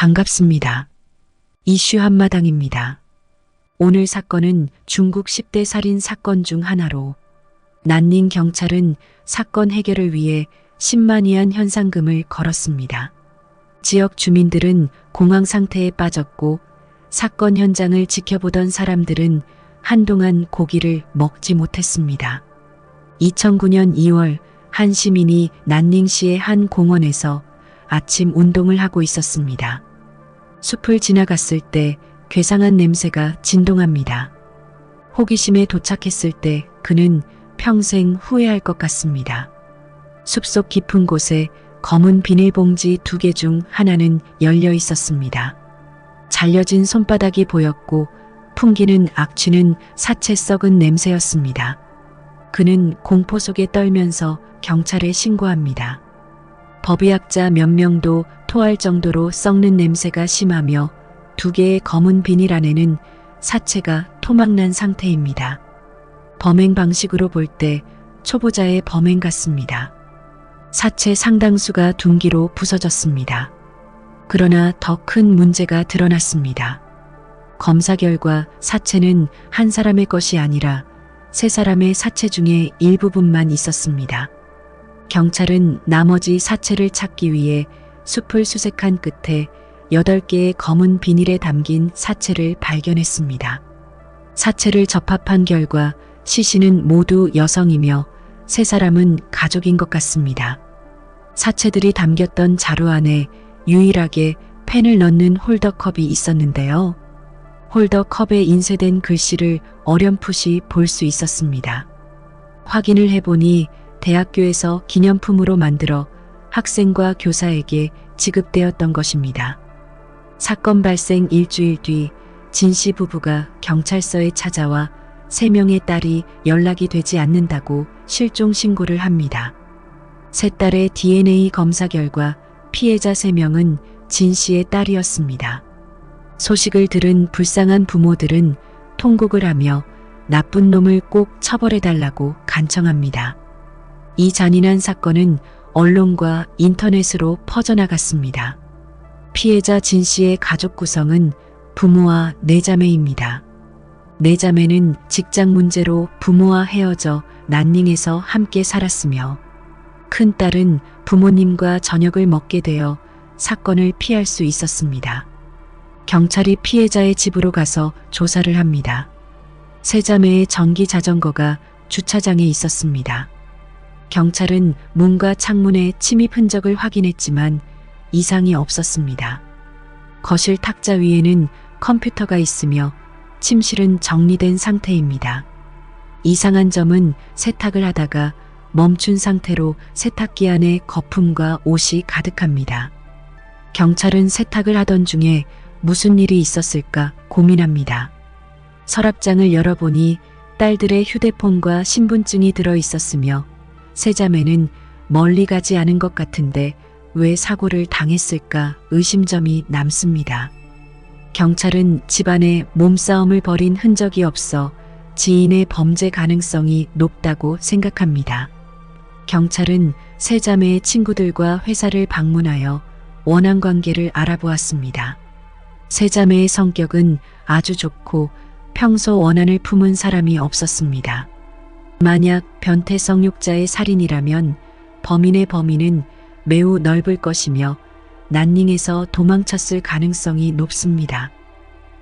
반갑습니다. 이슈 한마당입니다. 오늘 사건은 중국 10대 살인 사건 중 하나로 난닝 경찰은 사건 해결을 위해 10만 위안 현상금을 걸었습니다. 지역 주민들은 공황 상태에 빠졌고 사건 현장을 지켜보던 사람들은 한동안 고기를 먹지 못했습니다. 2009년 2월 한 시민이 난닝시의 한 공원에서 아침 운동을 하고 있었습니다. 숲을 지나갔을 때 괴상한 냄새가 진동합니다. 호기심에 도착했을 때 그는 평생 후회할 것 같습니다. 숲속 깊은 곳에 검은 비닐봉지 2개 중 하나는 열려 있었습니다. 잘려진 손바닥이 보였고 풍기는 악취는 사체 썩은 냄새였습니다. 그는 공포 속에 떨면서 경찰에 신고합니다. 법의학자 몇 명도 토할 정도로 썩는 냄새가 심하며 2개의 검은 비닐 안에는 사체가 토막난 상태입니다. 범행 방식으로 볼 때 초보자의 범행 같습니다. 사체 상당수가 둔기로 부서졌습니다. 그러나 더 큰 문제가 드러났습니다. 검사 결과 사체는 한 사람의 것이 아니라 3사람의 사체 중에 일부분만 있었습니다. 경찰은 나머지 사체를 찾기 위해 숲을 수색한 끝에 8개의 검은 비닐에 담긴 사체를 발견했습니다. 사체를 접합한 결과 시신은 모두 여성이며 3사람은 가족인 것 같습니다. 사체들이 담겼던 자루 안에 유일하게 펜을 넣는 홀더컵이 있었는데요. 홀더컵에 인쇄된 글씨를 어렴풋이 볼 수 있었습니다. 확인을 해보니 대학교에서 기념품으로 만들어 학생과 교사에게 지급되었던 것입니다. 사건 발생 일주일 뒤 진 씨 부부가 경찰서에 찾아와 3명의 딸이 연락이 되지 않는다고 실종 신고를 합니다. 3딸의 DNA 검사 결과 피해자 3명은 진 씨의 딸이었습니다. 소식을 들은 불쌍한 부모들은 통곡을 하며 나쁜 놈을 꼭 처벌해달라고 간청합니다. 이 잔인한 사건은 언론과 인터넷으로 퍼져나갔습니다. 피해자 진 씨의 가족 구성은 부모와 4자매입니다. 4자매는 직장 문제로 부모와 헤어져 난닝에서 함께 살았으며 큰딸은 부모님과 저녁을 먹게 되어 사건을 피할 수 있었습니다. 경찰이 피해자의 집으로 가서 조사를 합니다. 3자매의 전기 자전거가 주차장에 있었습니다. 경찰은 문과 창문에 침입 흔적을 확인했지만 이상이 없었습니다. 거실 탁자 위에는 컴퓨터가 있으며 침실은 정리된 상태입니다. 이상한 점은 세탁을 하다가 멈춘 상태로 세탁기 안에 거품과 옷이 가득합니다. 경찰은 세탁을 하던 중에 무슨 일이 있었을까 고민합니다. 서랍장을 열어보니 딸들의 휴대폰과 신분증이 들어 있었으며 3자매는 멀리 가지 않은 것 같은데 왜 사고를 당했을까 의심점이 남습니다. 경찰은 집안에 몸싸움을 벌인 흔적이 없어 지인의 범죄 가능성이 높다고 생각합니다. 경찰은 3자매의 친구들과 회사를 방문하여 원한 관계를 알아보았습니다. 3자매의 성격은 아주 좋고 평소 원한을 품은 사람이 없었습니다. 만약 변태 성욕자의 살인이라면 범인의 범위는 매우 넓을 것이며 난닝에서 도망쳤을 가능성이 높습니다.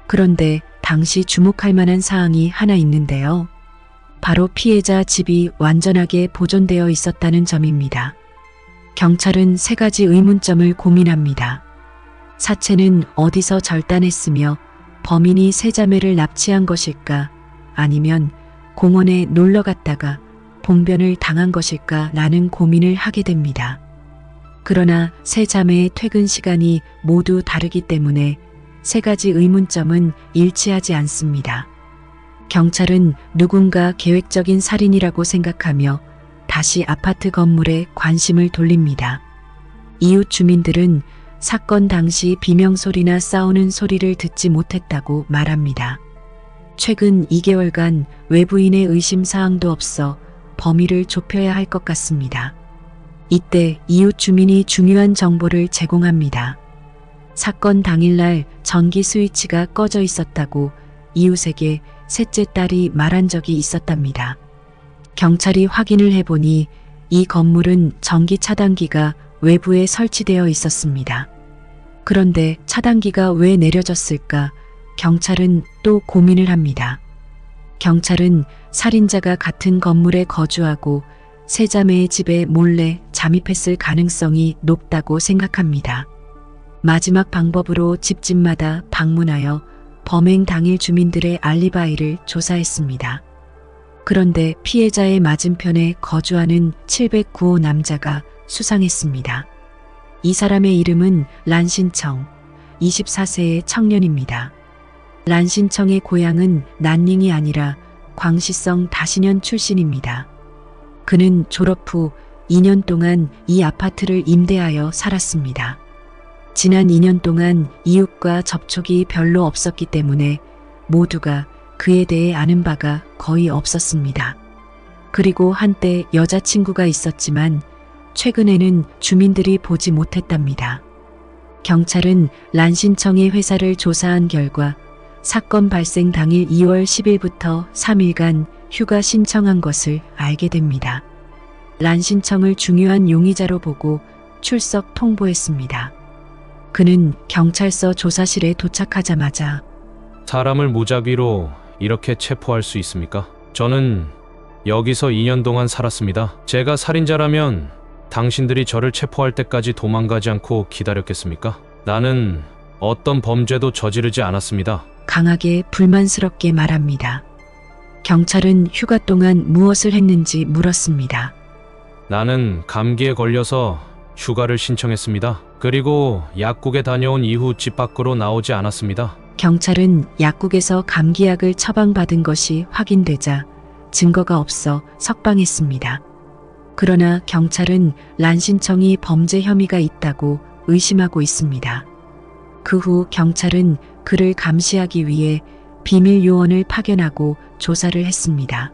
그런데 당시 주목할 만한 사항이 하나 있는데요. 바로 피해자 집이 완전하게 보존되어 있었다는 점입니다. 경찰은 3가지 의문점을 고민합니다. 사체는 어디서 절단했으며 범인이 3자매를 납치한 것일까 아니면 공원에 놀러 갔다가 봉변을 당한 것일까 라는 고민을 하게 됩니다. 그러나 3자매의 퇴근 시간이 모두 다르기 때문에 3가지 의문점은 일치하지 않습니다. 경찰은 누군가 계획적인 살인이라고 생각하며 다시 아파트 건물에 관심을 돌립니다. 이웃 주민들은 사건 당시 비명소리나 싸우는 소리를 듣지 못했다고 말합니다. 최근 2개월간 외부인의 의심사항도 없어 범위를 좁혀야 할 것 같습니다. 이때 이웃 주민이 중요한 정보를 제공합니다. 사건 당일날 전기 스위치가 꺼져 있었다고 이웃에게 셋째 딸이 말한 적이 있었답니다. 경찰이 확인을 해보니 이 건물은 전기 차단기가 외부에 설치되어 있었습니다. 그런데 차단기가 왜 내려졌을까? 경찰은 또 고민을 합니다. 경찰은 살인자가 같은 건물에 거주하고 세 자매의 집에 몰래 잠입했을 가능성이 높다고 생각합니다. 마지막 방법으로 집집마다 방문하여 범행 당일 주민들의 알리바이를 조사했습니다. 그런데 피해자의 맞은편에 거주하는 709호 남자가 수상했습니다. 이 사람의 이름은 란신청, 24세의 청년입니다. 란신청의 고향은 난닝이 아니라 광시성 다시년 출신입니다. 그는 졸업 후 2년 동안 이 아파트를 임대하여 살았습니다. 지난 2년 동안 이웃과 접촉이 별로 없었기 때문에 모두가 그에 대해 아는 바가 거의 없었습니다. 그리고 한때 여자친구가 있었지만 최근에는 주민들이 보지 못했답니다. 경찰은 란신청의 회사를 조사한 결과 사건 발생 당일 2월 10일부터 3일간 휴가 신청한 것을 알게 됩니다. 란신청을 중요한 용의자로 보고 출석 통보했습니다. 그는 경찰서 조사실에 도착하자마자 사람을 무작위로 이렇게 체포할 수 있습니까? 저는 여기서 2년 동안 살았습니다. 제가 살인자라면 당신들이 저를 체포할 때까지 도망가지 않고 기다렸겠습니까? 나는 어떤 범죄도 저지르지 않았습니다. 강하게 불만스럽게 말합니다. 경찰은 휴가 동안 무엇을 했는지 물었습니다. 나는 감기에 걸려서 휴가를 신청했습니다. 그리고 약국에 다녀온 이후 집 밖으로 나오지 않았습니다. 경찰은 약국에서 감기약을 처방받은 것이 확인되자 증거가 없어 석방했습니다. 그러나 경찰은 란신청이 범죄 혐의가 있다고 의심하고 있습니다. 그 후 경찰은 그를 감시하기 위해 비밀 요원을 파견하고 조사를 했습니다.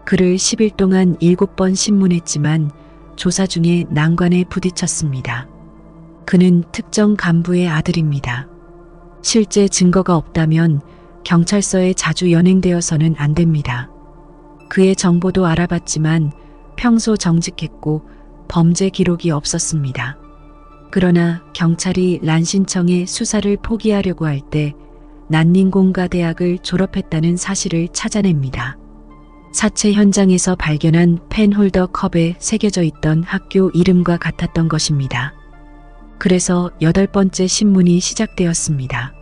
그를 10일 동안 7번 신문했지만 조사 중에 난관에 부딪혔습니다. 그는 특정 간부의 아들입니다. 실제 증거가 없다면 경찰서에 자주 연행되어서는 안 됩니다. 그의 정보도 알아봤지만 평소 정직했고 범죄 기록이 없었습니다. 그러나 경찰이 란신청의 수사를 포기하려고 할 때 난닝공가 대학을 졸업했다는 사실을 찾아냅니다. 사체 현장에서 발견한 펜홀더 컵에 새겨져 있던 학교 이름과 같았던 것입니다. 그래서 8번째 신문이 시작되었습니다.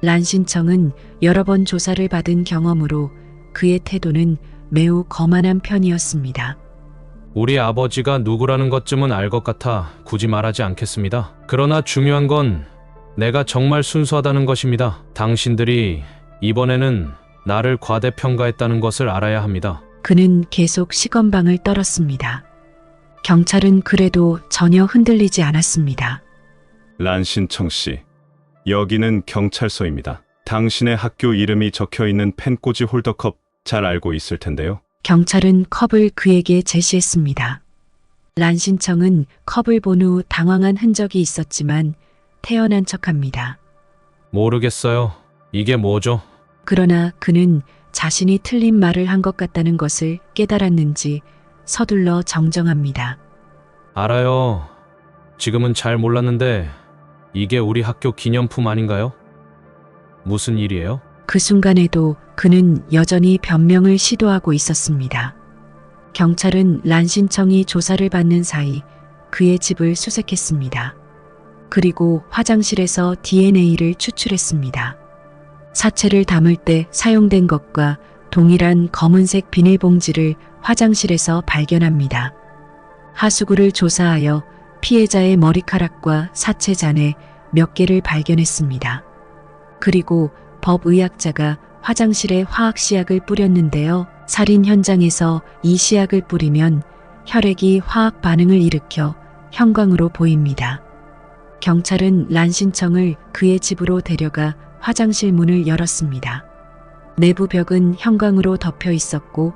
란신청은 여러 번 조사를 받은 경험으로 그의 태도는 매우 거만한 편이었습니다. 우리 아버지가 누구라는 것쯤은 알 것 같아 굳이 말하지 않겠습니다. 그러나 중요한 건 내가 정말 순수하다는 것입니다. 당신들이 이번에는 나를 과대평가했다는 것을 알아야 합니다. 그는 계속 시건방을 떨었습니다. 경찰은 그래도 전혀 흔들리지 않았습니다. 란신청 씨, 여기는 경찰서입니다. 당신의 학교 이름이 적혀 있는 펜꽂이 홀더컵 잘 알고 있을 텐데요. 경찰은 컵을 그에게 제시했습니다. 란신청은 컵을 본 후 당황한 흔적이 있었지만 태연한 척합니다. 모르겠어요. 이게 뭐죠? 그러나 그는 자신이 틀린 말을 한 것 같다는 것을 깨달았는지 서둘러 정정합니다. 알아요. 지금은 잘 몰랐는데 이게 우리 학교 기념품 아닌가요? 무슨 일이에요? 그 순간에도 그는 여전히 변명을 시도하고 있었습니다. 경찰은 란신청이 조사를 받는 사이 그의 집을 수색했습니다. 그리고 화장실에서 DNA를 추출했습니다. 사체를 담을 때 사용된 것과 동일한 검은색 비닐봉지를 화장실에서 발견합니다. 하수구를 조사하여 피해자의 머리카락과 사체 잔해 몇 개를 발견했습니다. 그리고 법의학자가 화장실에 화학시약을 뿌렸는데요. 살인 현장에서 이 시약을 뿌리면 혈액이 화학 반응을 일으켜 형광으로 보입니다. 경찰은 란신청을 그의 집으로 데려가 화장실 문을 열었습니다. 내부 벽은 형광으로 덮여 있었고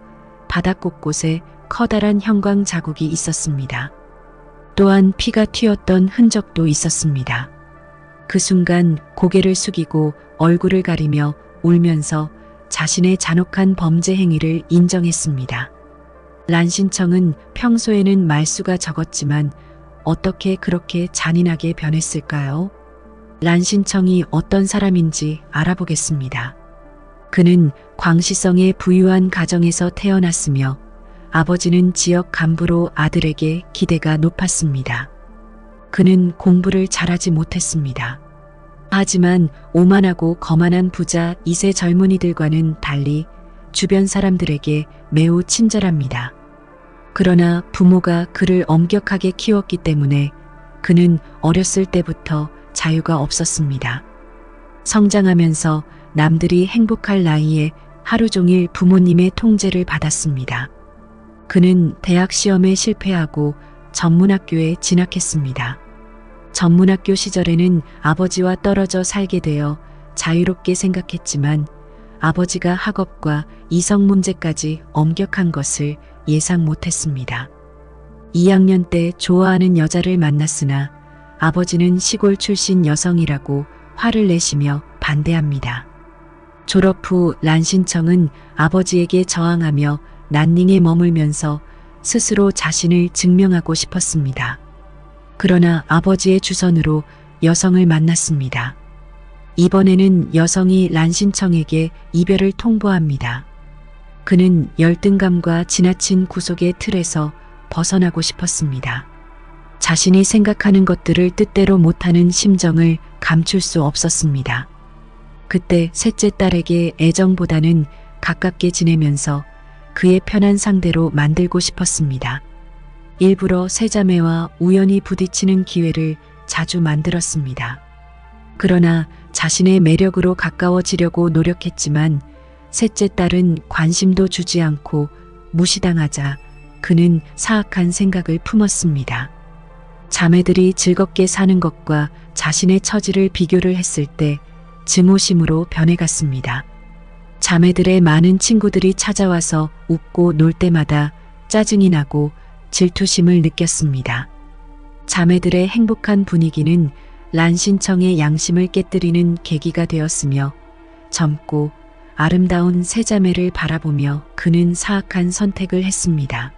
바닥 곳곳에 커다란 형광 자국이 있었습니다. 또한 피가 튀었던 흔적도 있었습니다. 그 순간 고개를 숙이고 얼굴을 가리며 울면서 자신의 잔혹한 범죄 행위를 인정했습니다. 란신청은 평소에는 말수가 적었지만 어떻게 그렇게 잔인하게 변했을까요? 란신청이 어떤 사람인지 알아보겠습니다. 그는 광시성의 부유한 가정에서 태어났으며 아버지는 지역 간부로 아들에게 기대가 높았습니다. 그는 공부를 잘하지 못했습니다. 하지만 오만하고 거만한 부자 2세 젊은이들과는 달리 주변 사람들에게 매우 친절합니다. 그러나 부모가 그를 엄격하게 키웠기 때문에 그는 어렸을 때부터 자유가 없었습니다. 성장하면서 남들이 행복할 나이에 하루 종일 부모님의 통제를 받았습니다. 그는 대학 시험에 실패하고 전문학교에 진학했습니다. 전문학교 시절에는 아버지와 떨어져 살게 되어 자유롭게 생각했지만 아버지가 학업과 이성 문제까지 엄격한 것을 예상 못했습니다. 2학년 때 좋아하는 여자를 만났으나 아버지는 시골 출신 여성이라고 화를 내시며 반대합니다. 졸업 후 란신청은 아버지에게 저항하며 난닝에 머물면서 스스로 자신을 증명하고 싶었습니다. 그러나 아버지의 주선으로 여성을 만났습니다. 이번에는 여성이 란신청에게 이별을 통보합니다. 그는 열등감과 지나친 구속의 틀에서 벗어나고 싶었습니다. 자신이 생각하는 것들을 뜻대로 못하는 심정을 감출 수 없었습니다. 그때 셋째 딸에게 애정보다는 가깝게 지내면서 그의 편한 상대로 만들고 싶었습니다. 일부러 세자매와 우연히 부딪히는 기회를 자주 만들었습니다. 그러나 자신의 매력으로 가까워지려고 노력했지만 셋째 딸은 관심도 주지 않고 무시당하자 그는 사악한 생각을 품었습니다. 자매들이 즐겁게 사는 것과 자신의 처지를 비교를 했을 때 증오심으로 변해갔습니다. 자매들의 많은 친구들이 찾아와서 웃고 놀 때마다 짜증이 나고 질투심을 느꼈습니다. 자매들의 행복한 분위기는 란신청의 양심을 깨뜨리는 계기가 되었으며 젊고 아름다운 세 자매를 바라보며 그는 사악한 선택을 했습니다.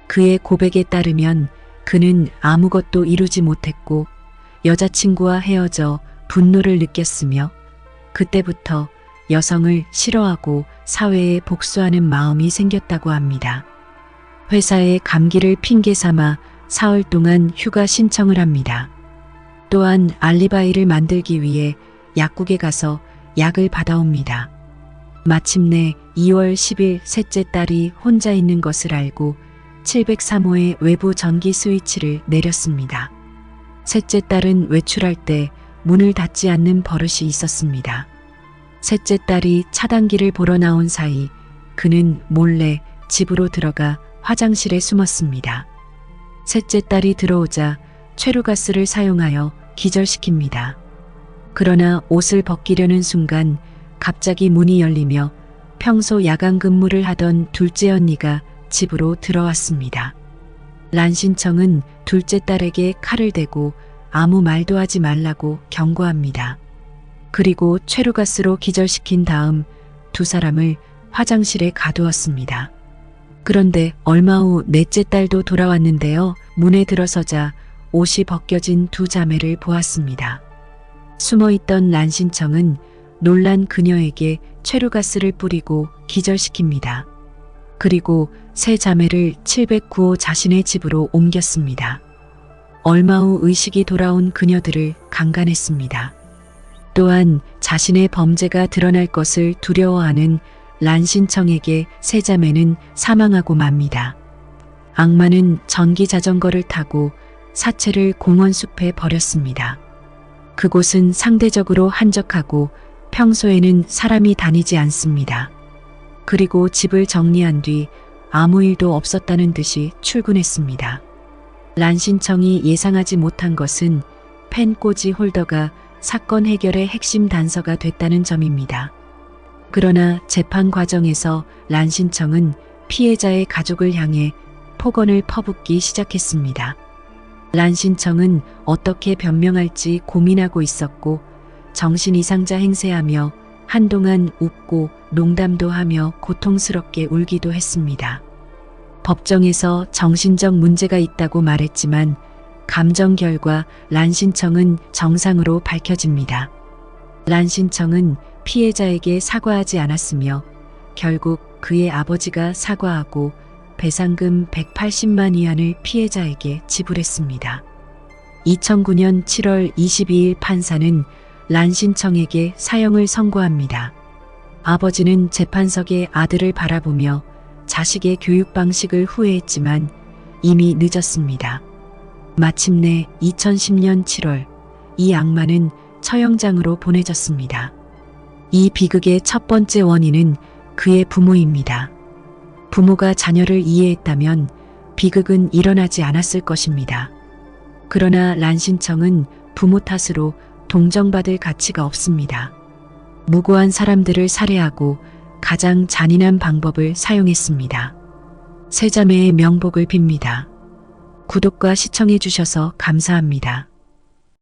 그의 고백에 따르면 그는 아무것도 이루지 못했고 여자친구와 헤어져 분노를 느꼈으며 그때부터 여성을 싫어하고 사회에 복수하는 마음이 생겼다고 합니다. 회사에 감기를 핑계 삼아 사흘 동안 휴가 신청을 합니다. 또한 알리바이를 만들기 위해 약국에 가서 약을 받아옵니다. 마침내 2월 10일 셋째 딸이 혼자 있는 것을 알고 703호의 외부 전기 스위치를 내렸습니다. 셋째 딸은 외출할 때 문을 닫지 않는 버릇이 있었습니다. 셋째 딸이 차단기를 보러 나온 사이 그는 몰래 집으로 들어가 화장실에 숨었습니다. 셋째 딸이 들어오자 최루가스를 사용하여 기절시킵니다. 그러나 옷을 벗기려는 순간 갑자기 문이 열리며 평소 야간 근무를 하던 둘째 언니가 집으로 들어왔습니다. 란신청은 둘째 딸에게 칼을 대고 아무 말도 하지 말라고 경고합니다. 그리고 최루가스로 기절시킨 다음 두 사람을 화장실에 가두었습니다. 그런데 얼마 후 넷째 딸도 돌아왔는데요. 문에 들어서자 옷이 벗겨진 두 자매를 보았습니다. 숨어있던 란신청은 놀란 그녀에게 최루가스를 뿌리고 기절시킵니다. 그리고 세 자매를 709호 자신의 집으로 옮겼습니다. 얼마 후 의식이 돌아온 그녀들을 강간했습니다. 또한 자신의 범죄가 드러날 것을 두려워하는 란신청에게 세 자매는 사망하고 맙니다. 악마는 전기 자전거를 타고 사체를 공원숲에 버렸습니다. 그곳은 상대적으로 한적하고 평소에는 사람이 다니지 않습니다. 그리고 집을 정리한 뒤 아무 일도 없었다는 듯이 출근했습니다. 란신청이 예상하지 못한 것은 펜꽂이 홀더가 사건 해결의 핵심 단서가 됐다는 점입니다. 그러나 재판 과정에서 란신청은 피해자의 가족을 향해 폭언을 퍼붓기 시작했습니다. 란신청은 어떻게 변명할지 고민하고 있었고 정신 이상자 행세하며 한동안 웃고 농담도 하며 고통스럽게 울기도 했습니다. 법정에서 정신적 문제가 있다고 말했지만 감정 결과 란신청은 정상으로 밝혀집니다. 란신청은 피해자에게 사과하지 않았으며 결국 그의 아버지가 사과하고 배상금 180만 위안을 피해자에게 지불했습니다. 2009년 7월 22일 판사는 란신청에게 사형을 선고합니다. 아버지는 재판석에 아들을 바라보며 자식의 교육 방식을 후회했지만 이미 늦었습니다. 마침내 2010년 7월 이 악마는 처형장으로 보내졌습니다. 이 비극의 첫 번째 원인은 그의 부모입니다. 부모가 자녀를 이해했다면 비극은 일어나지 않았을 것입니다. 그러나 란신청은 부모 탓으로 동정받을 가치가 없습니다. 무고한 사람들을 살해하고 가장 잔인한 방법을 사용했습니다. 세자매의 명복을 빕니다. 구독과 시청해 주셔서 감사합니다.